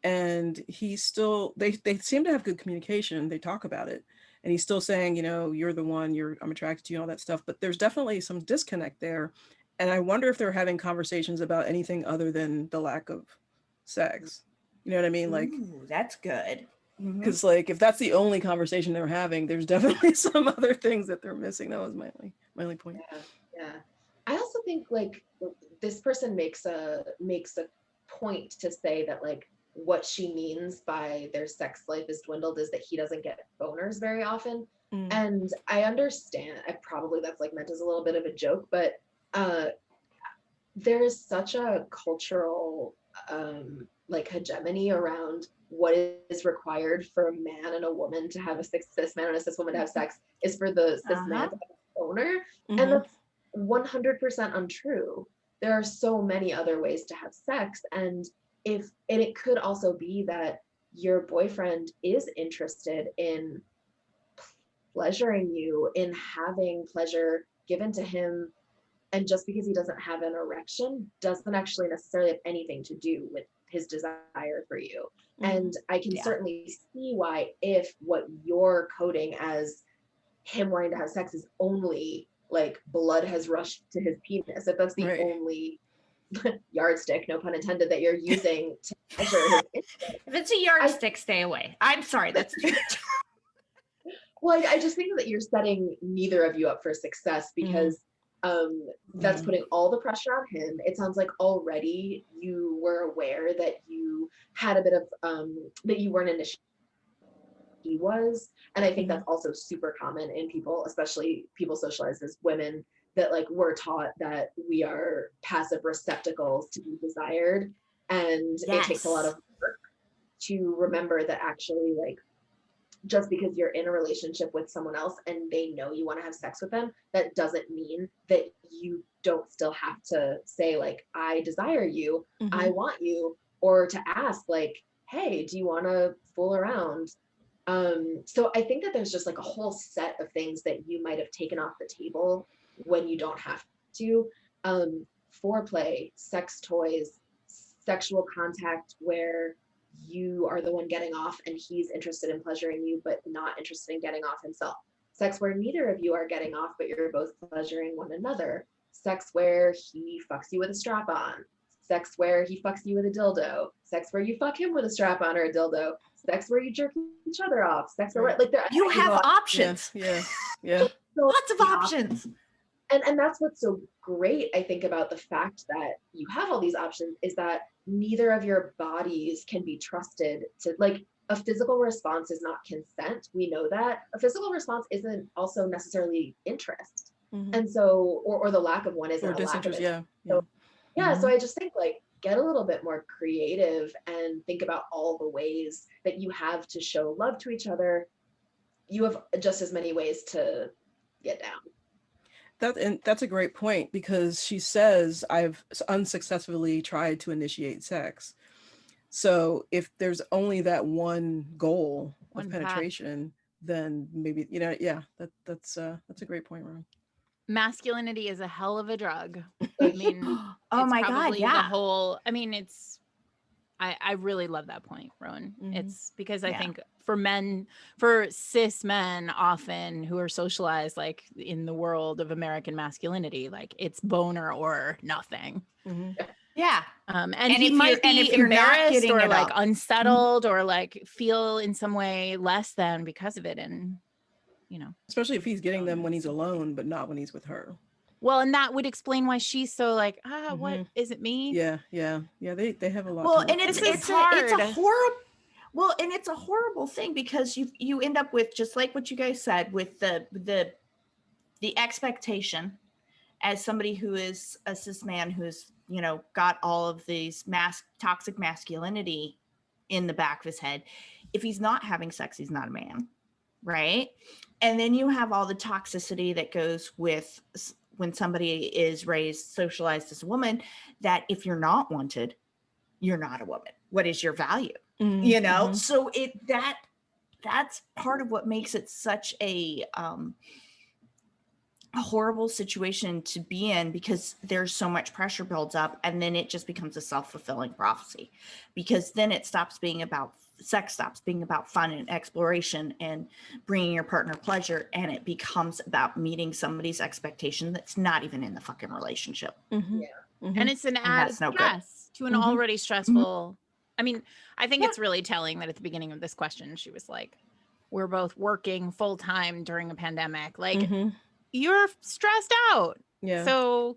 And he's still, they seem to have good communication. They talk about it. And he's still saying, you know, you're the one, I'm attracted to you, and all that stuff. But there's definitely some disconnect there. And I wonder if they're having conversations about anything other than the lack of sex. You know what I mean? Like, Ooh, that's good. because like if that's the only conversation they're having, there's definitely some other things that they're missing. That was my only point. Yeah. I also think like this person makes a point to say that like what she means by their sex life is dwindled is that he doesn't get boners very often. And I understand, that's like meant as a little bit of a joke, but there is such a cultural like hegemony around what is required for a man and a woman to have a cis man and a cis woman to have sex is for the cis man to have a boner. And that's 100% untrue. There are so many other ways to have sex. And it could also be that your boyfriend is interested in pleasuring you, in having pleasure given to him. And just because he doesn't have an erection doesn't actually necessarily have anything to do with his desire for you. And I can certainly see why, if what you're coding as him wanting to have sex is only like blood has rushed to his penis, if that's the only yardstick, no pun intended, that you're using to measure his interest. If it's a yardstick, stay away. I'm sorry, that's too much. Well, I just think that you're setting neither of you up for success, because that's putting all the pressure on him. It sounds like already you were aware that you had a bit of that you weren't initiated. He was, and I think that's also super common in people, especially people socialized as women, that like we're taught that we are passive receptacles to be desired, and it takes a lot of work to remember that actually, like, just because you're in a relationship with someone else and they know you want to have sex with them, that doesn't mean that you don't still have to say like, I desire you, I want you, or to ask like, hey, do you want to fool around? So I think that there's just like a whole set of things that you might have taken off the table when you don't have to. Foreplay, sex toys, sexual contact where you are the one getting off and he's interested in pleasuring you but not interested in getting off himself. Sex where neither of you are getting off but you're both pleasuring one another. Sex where he fucks you with a strap on. Sex where he fucks you with a dildo. Sex where you fuck him with a strap on or a dildo. Sex where you jerk each other off. Sex where like you have options. Yeah. So Lots of options. And that's what's so great, I think, about the fact that you have all these options, is that neither of your bodies can be trusted to, like, a physical response is not consent. We know that. A physical response isn't also necessarily interest. And so, or the lack of one isn't a lack of it. So I just think, like, get a little bit more creative and think about all the ways that you have to show love to each other. You have just as many ways to get down. That's a great point, because she says, I've unsuccessfully tried to initiate sex. So if there's only that one goal of penetration, then maybe, you know, that's a great point, Roan. Masculinity is a hell of a drug. I mean, oh my God, yeah. The whole, I mean, I really love that point, Roan. It's because I think for cis men often who are socialized like in the world of American masculinity, like it's boner or nothing. Yeah. And he might be embarrassed or like unsettled or like feel in some way less than because of it. And, you know, especially if he's getting them when he's alone, but not when he's with her. Well, and that would explain why she's so like, what is it me? Yeah. They have a lot. Well, and it's a horrible. Well, and it's a horrible thing because you end up with, just like what you guys said, with the expectation, as somebody who is a cis man who's, you know, got all of these toxic masculinity in the back of his head, if he's not having sex, he's not a man, right? And then you have all the toxicity that goes with when somebody is raised, socialized as a woman, that if you're not wanted, you're not a woman. What is your value? You know? So that's part of what makes it such a horrible situation to be in, because there's so much pressure builds up, and then it just becomes a self-fulfilling prophecy, because then it stops being about sex, stops being about fun and exploration and bringing your partner pleasure, and it becomes about meeting somebody's expectation that's not even in the fucking relationship. And it's an added stress to an already stressful. I mean, I think it's really telling that at the beginning of this question, she was like, we're both working full time during a pandemic. Like, you're stressed out. So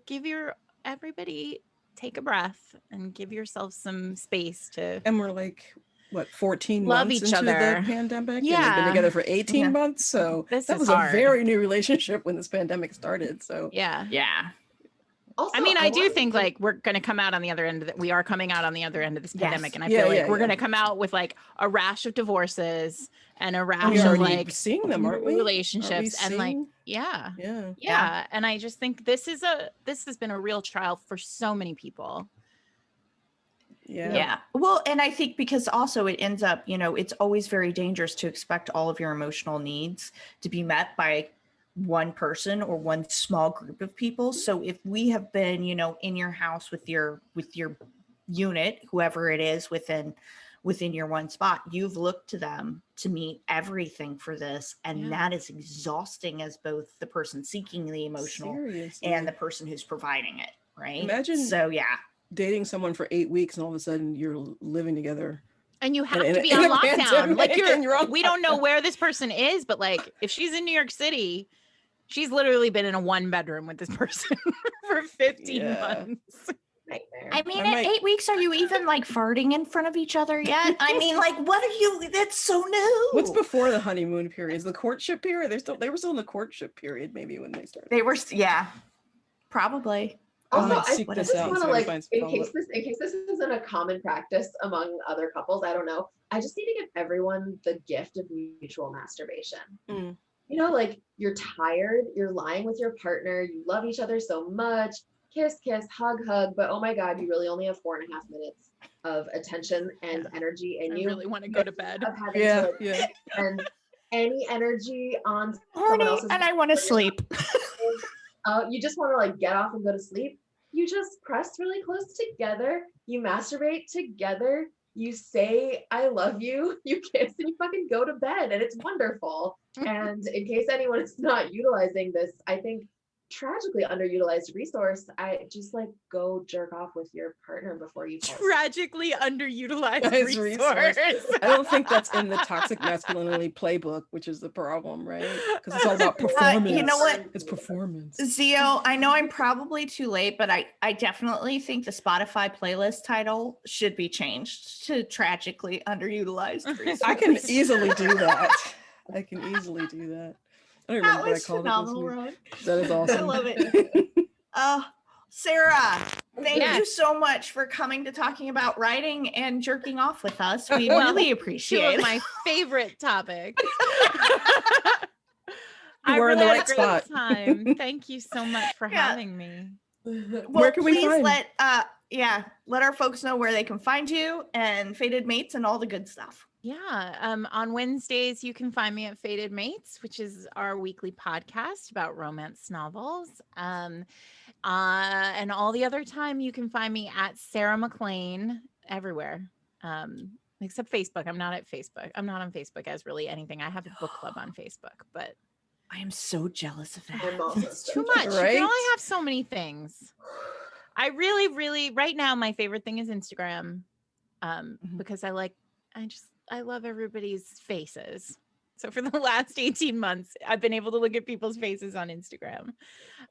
everybody take a breath and give yourself some space to. And we're like, what, 14 love months each into other. the pandemic? Yeah. And we've been together for 18 months. So that was hard. a very new relationship when this pandemic started. So yeah. Also, I mean, I do think like we're going to come out on the other end of we are coming out on the other end of this pandemic. And I feel like we're going to come out with like a rash of divorces and a rash of like seeing them, aren't we? Relationships and like, yeah. And I just think this has been a real trial for so many people. Yeah. Well, and I think because also it ends up, you know, it's always very dangerous to expect all of your emotional needs to be met by one person or one small group of people. So if we have been, you know, in your house with your unit, whoever it is within your one spot, you've looked to them to meet everything for this. And that is exhausting as both the person seeking the emotional and the person who's providing it. Right. Imagine dating someone for 8 weeks and all of a sudden you're living together. And you have to be on lockdown. Like we don't know where this person is, but like if she's in New York City, she's literally been in a 1-bedroom with this person for 15 months. I mean, at 8 weeks, are you even like farting in front of each other yet? I mean, like, what are you? That's so new. What's before the honeymoon period? Is the courtship period? They were still in the courtship period, maybe when they started. They were, probably. Also, I just want to like, in case this isn't a common practice among other couples, I don't know. I just need to give everyone the gift of mutual masturbation. You know, like you're tired, you're lying with your partner, you love each other so much, kiss, hug, but oh my God, you really only have 4.5 minutes of attention and energy, and you really want to go to bed. And any energy on someone else's, and I want to sleep. You just want to like get off and go to sleep. You just press really close together. You masturbate together. You say, I love you. You kiss and you fucking go to bed, and it's wonderful. And in case anyone is not utilizing this, I think tragically underutilized resource, I just like go jerk off with your partner before you tragically underutilized resource. I don't think that's in the toxic masculinity playbook, which is the problem, right? Because it's all about performance. You know what? It's performance. Zio, I know I'm probably too late, but I definitely think the Spotify playlist title should be changed to tragically underutilized resource. I can easily do that. I don't remember what I called it. That is awesome. I love it. Sarah, thank you so much for coming to talking about writing and jerking off with us. We really appreciate it. Two of my favorite topics. You were in the right spot. Time. Thank you so much for having me. Well, where can we find? Let our folks know where they can find you and Fated Mates and all the good stuff. Yeah. On Wednesdays, you can find me at Fated Mates, which is our weekly podcast about romance novels. And all the other time, you can find me at Sarah McLean everywhere, except Facebook. I'm not on Facebook as really anything. I have a book club on Facebook, but I am so jealous of that. It's too much. Right? You can only have so many things. I really, really, right now, my favorite thing is Instagram, because I love everybody's faces. So for the last 18 months, I've been able to look at people's faces on Instagram.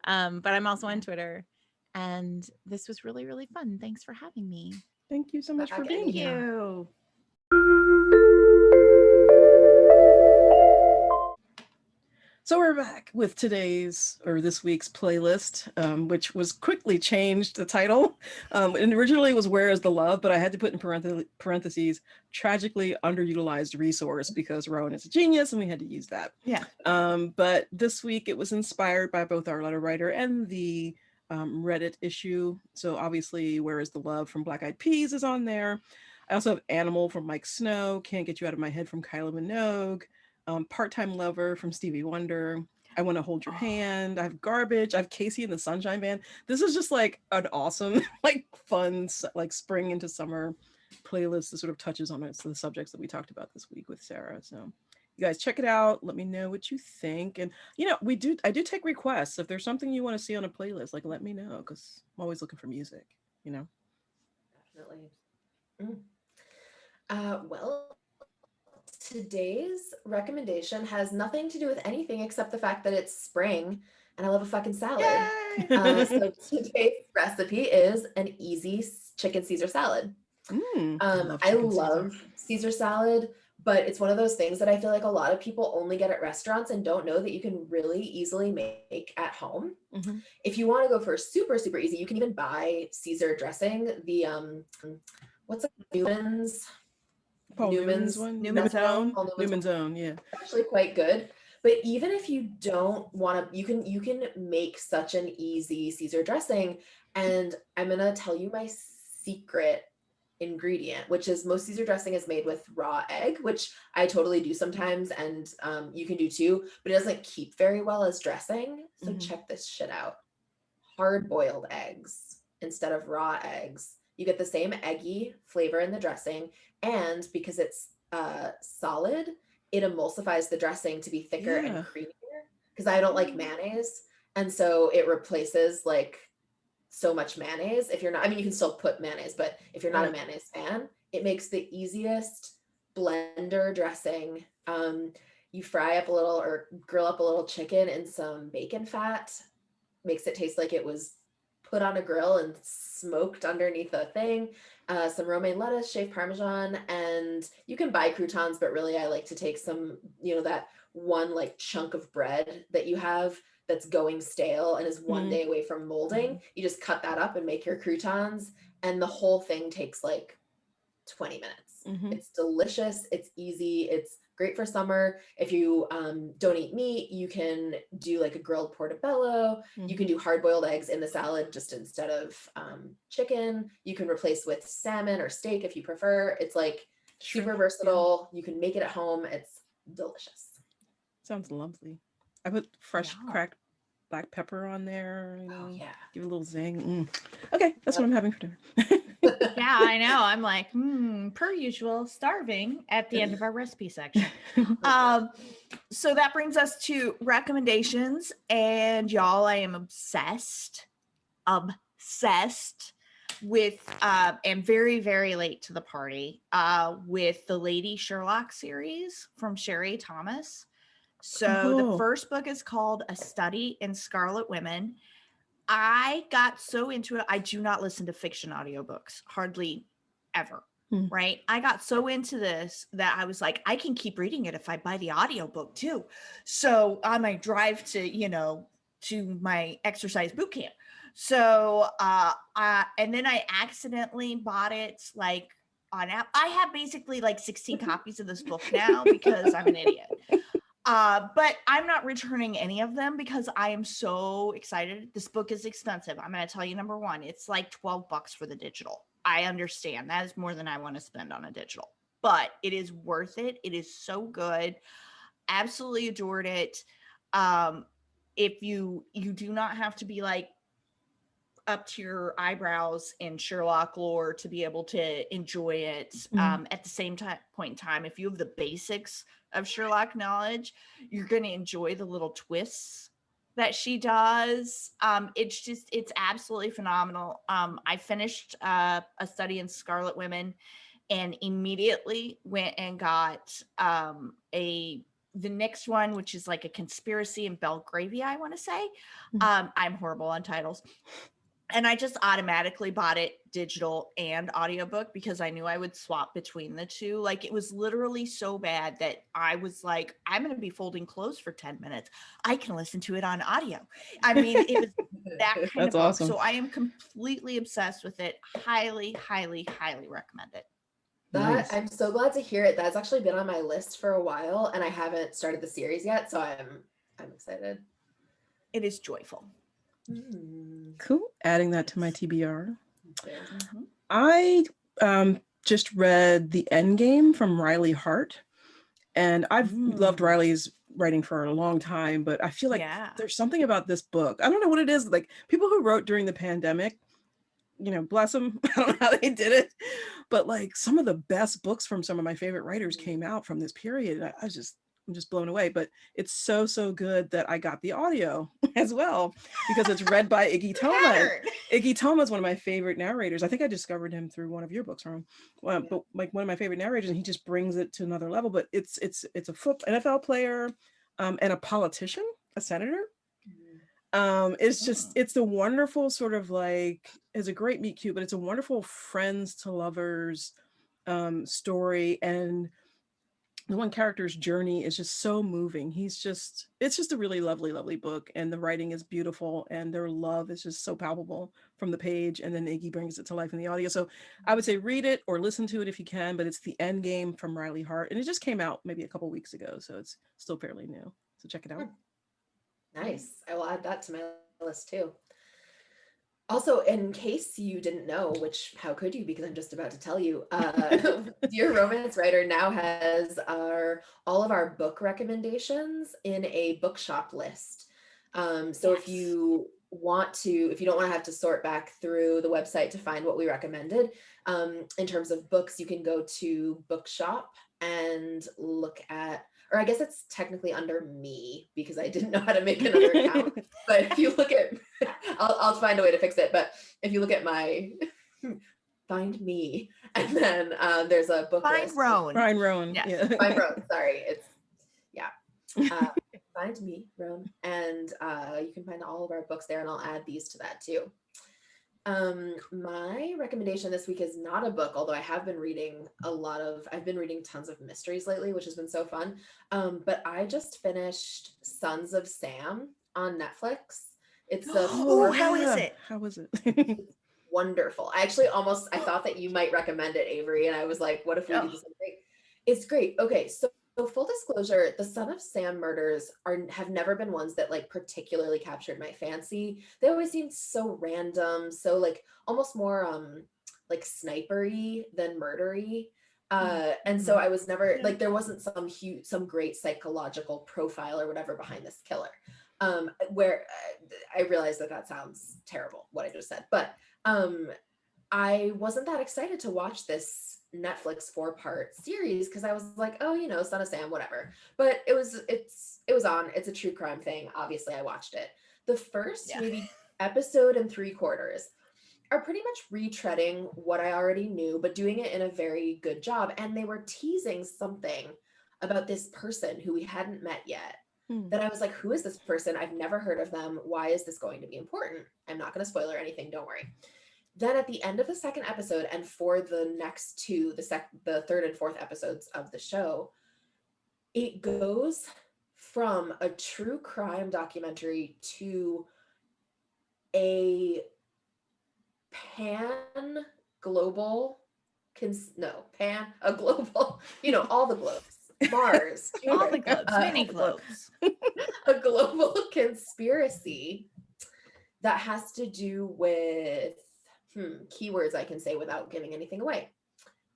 But I'm also on Twitter. And this was really, really fun. Thanks for having me. Thank you so much for being here. So we're back with this week's playlist, which was quickly changed the title. And originally it was Where is the Love, but I had to put in parentheses, tragically underutilized resource, because Roan is a genius and we had to use that. Yeah. But this week it was inspired by both our letter writer and the Reddit issue. So obviously Where is the Love from Black Eyed Peas is on there. I also have Animal from Mike Snow, Can't Get You Out of My Head from Kylie Minogue, Part-Time Lover from Stevie Wonder, I Want to Hold Your Hand, I have Garbage, I have Casey and the Sunshine Band. This is just like an awesome, like fun, like spring into summer playlist that sort of touches on the subjects that we talked about this week with Sarah. So you guys check it out. Let me know what you think. And I do take requests. If there's something you want to see on a playlist, like let me know, because I'm always looking for music, Definitely. Well, today's recommendation has nothing to do with anything except the fact that it's spring and I love a fucking salad. So today's recipe is an easy chicken Caesar salad. I love Caesar salad, but it's one of those things that I feel like a lot of people only get at restaurants and don't know that you can really easily make at home. Mm-hmm. If you want to go for super, super easy, you can even buy Caesar dressing. The what's it? Newman's Own, yeah. Actually quite good. But even if you don't want to, you can make such an easy Caesar dressing. And I'm going to tell you my secret ingredient, which is most Caesar dressing is made with raw egg, which I totally do sometimes. And you can do too, but it doesn't keep very well as dressing. So check this shit out. Hard-boiled eggs instead of raw eggs. You get the same eggy flavor in the dressing. And because it's solid, it emulsifies the dressing to be thicker and creamier, because I don't like mayonnaise. And so it replaces like so much mayonnaise. If you're not, I mean, you can still put mayonnaise, but if you're not a mayonnaise fan, it makes the easiest blender dressing. You fry up a little or grill up a little chicken in some bacon fat, makes it taste like it was put on a grill and smoked underneath a thing. Some romaine lettuce, shaved Parmesan, and you can buy croutons, but really I like to take some, that one like chunk of bread that you have that's going stale and is one day away from molding. You just cut that up and make your croutons, and the whole thing takes like 20 minutes. It's delicious. It's easy. It's great for summer. If you don't eat meat, you can do like a grilled portobello. You can do hard-boiled eggs in the salad just instead of chicken. You can replace with salmon or steak if you prefer. It's like super versatile. You can make it at home. It's delicious. Sounds lovely. I put fresh cracked black pepper on there, give it a little zing. Okay, that's what I'm having for dinner. Yeah, I know. I'm like, per usual, starving at the end of our recipe section. So that brings us to recommendations. And y'all, I am obsessed with, and very, very late to the party, with the Lady Sherlock series from Sherry Thomas. So the first book is called A Study in Scarlet Women. I got so into it. I do not listen to fiction audiobooks, hardly ever, right? I got so into this that I was like, I can keep reading it if I buy the audiobook too. So on my drive to, to my exercise boot camp. So, and then I accidentally bought it like on app. I have basically like 16 copies of this book now because I'm an idiot. But I'm not returning any of them because I am so excited. This book is expensive. I'm going to tell you, number one, it's like $12 for the digital. I understand that is more than I want to spend on a digital, but it is worth it. It is so good. Absolutely adored it. If you do not have to be like up to your eyebrows in Sherlock lore to be able to enjoy it. At the same point in time, if you have the basics of Sherlock knowledge, you're going to enjoy the little twists that she does. It's absolutely phenomenal. I finished A Study in Scarlet Women and immediately went and got the next one, which is like a conspiracy in Belgravia, I want to say. I'm horrible on titles. And I just automatically bought it digital and audiobook because I knew I would swap between the two. Like, it was literally so bad that I was like, I'm going to be folding clothes for 10 minutes. I can listen to it on audio. I mean, it was that kind That's of book. awesome. So I am completely obsessed with it. Highly, highly, highly recommend it. Nice. I'm so glad to hear it. That's actually been on my list for a while, and I haven't started the series yet, so I'm excited. It is joyful. Cool. Adding that to my TBR. Mhm. I just read The Endgame from Riley Hart. And I've loved Riley's writing for a long time, but I feel like there's something about this book. I don't know what it is. Like, people who wrote during the pandemic, you know, bless them. I don't know how they did it, but like, some of the best books from some of my favorite writers came out from this period. I'm just blown away. But it's so good that I got the audio as well, because it's read by Iggy Toma. Iggy Toma is one of my favorite narrators. I think I discovered him through one of your books, Roan. But like, one of my favorite narrators, and he just brings it to another level. But it's a NFL player, and a politician, a senator. It's a wonderful sort of like, it's a great meet cute, but it's a wonderful friends to lovers story. And the one character's journey is just so moving. It's just a really lovely book, and the writing is beautiful, and their love is just so palpable from the page, and then Iggy brings it to life in the audio. So I would say read it or listen to it if you can, but it's The Endgame from Riley Hart, and it just came out maybe a couple weeks ago, so it's still fairly new. So check it out. Nice. I will add that to my list too. Also, in case you didn't know, which how could you, because I'm just about to tell you, Dear Romance Writer now has all of our book recommendations in a bookshop list. So if you don't want to have to sort back through the website to find what we recommended, in terms of books, you can go to Bookshop and look at, or I guess it's technically under me because I didn't know how to make another account. But if you look at, I'll find a way to fix it. But if you look at my, find me, and then there's a book Find list. Roan. Find Roan. Yes. Yeah. Find Roan. Sorry, find me, Roan, and you can find all of our books there, and I'll add these to that too. My recommendation this week is not a book, although I've been reading tons of mysteries lately, which has been so fun. But I just finished Sons of Sam on Netflix. It's how is it? How was it? Wonderful. I thought that you might recommend it, Avery, and I was like, what if we do the same thing? It's great. Okay, so full disclosure, the Son of Sam murders have never been ones that like particularly captured my fancy. They always seemed so random, so like almost more like snipery than murdery. And so I was never like, there wasn't some great psychological profile or whatever behind this killer. Where I realize that sounds terrible, what I just said, but I wasn't that excited to watch this Netflix 4-part series because I was like, oh, Son of Sam, whatever. But it was on. It's a true crime thing. Obviously, I watched it. The first maybe episode and 3/4 are pretty much retreading what I already knew, but doing it in a very good job. And they were teasing something about this person who we hadn't met yet. That I was like, who is this person? I've never heard of them. Why is this going to be important? I'm not going to spoil or anything. Don't worry. Then at the end of the second episode, and for the next two, the third and fourth episodes of the show, it goes from a true crime documentary to a global, all the globes, Mars, all the globes, many globes, a global conspiracy that has to do with keywords I can say without giving anything away.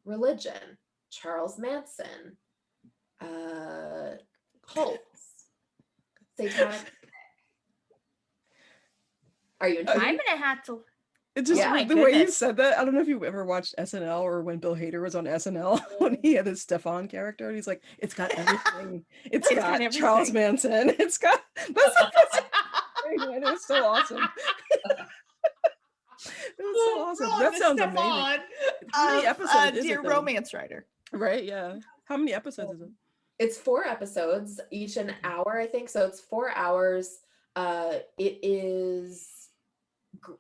Religion, Charles Manson, cults, satanic. Are you intrigued? I'm gonna have to. It's just the way you said that. I don't know if you've ever watched SNL or when Bill Hader was on SNL when he had his Stefan character, and he's like, "It's got everything. It's got everything. Charles Manson. It's got." It was so awesome. It was so awesome. That sounds amazing. How many episodes is Dear it? Romance Writer. Right? Yeah. How many episodes is it? It's 4 episodes, each an hour, I think. So it's 4 hours. It is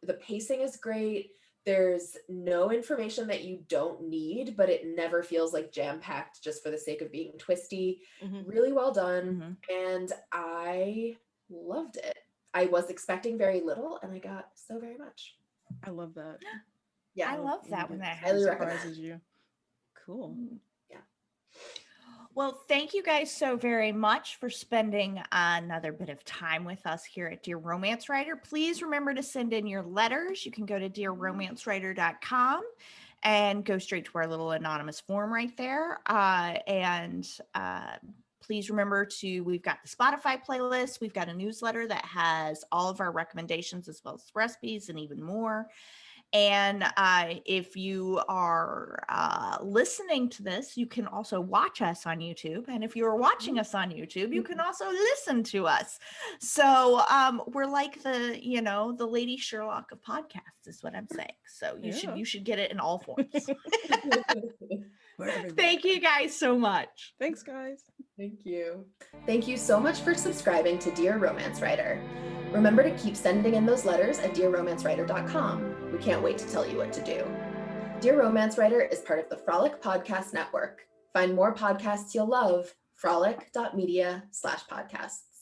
the pacing is great. There's no information that you don't need, but it never feels like jam-packed just for the sake of being twisty. Really well done. And I loved it. I was expecting very little and I got so very much. I love that. Yeah. I love that when that Highly surprises you. Cool. Yeah. Well, thank you guys so very much for spending another bit of time with us here at Dear Romance Writer. Please remember to send in your letters. You can go to dearromancewriter.com and go straight to our little anonymous form right there. Please remember we've got the Spotify playlist. We've got a newsletter that has all of our recommendations as well as recipes and even more. And if you are listening to this, you can also watch us on YouTube. And if you are watching us on YouTube, you can also listen to us. So we're like the Lady Sherlock of podcasts is what I'm saying. So you should get it in all forms. Thank you guys so much. Thanks, guys. Thank you. Thank you so much for subscribing to Dear Romance Writer. Remember to keep sending in those letters at dearromancewriter.com. We can't wait to tell you what to do. Dear Romance Writer is part of the Frolic Podcast Network. Find more podcasts you'll love, frolic.media/podcasts.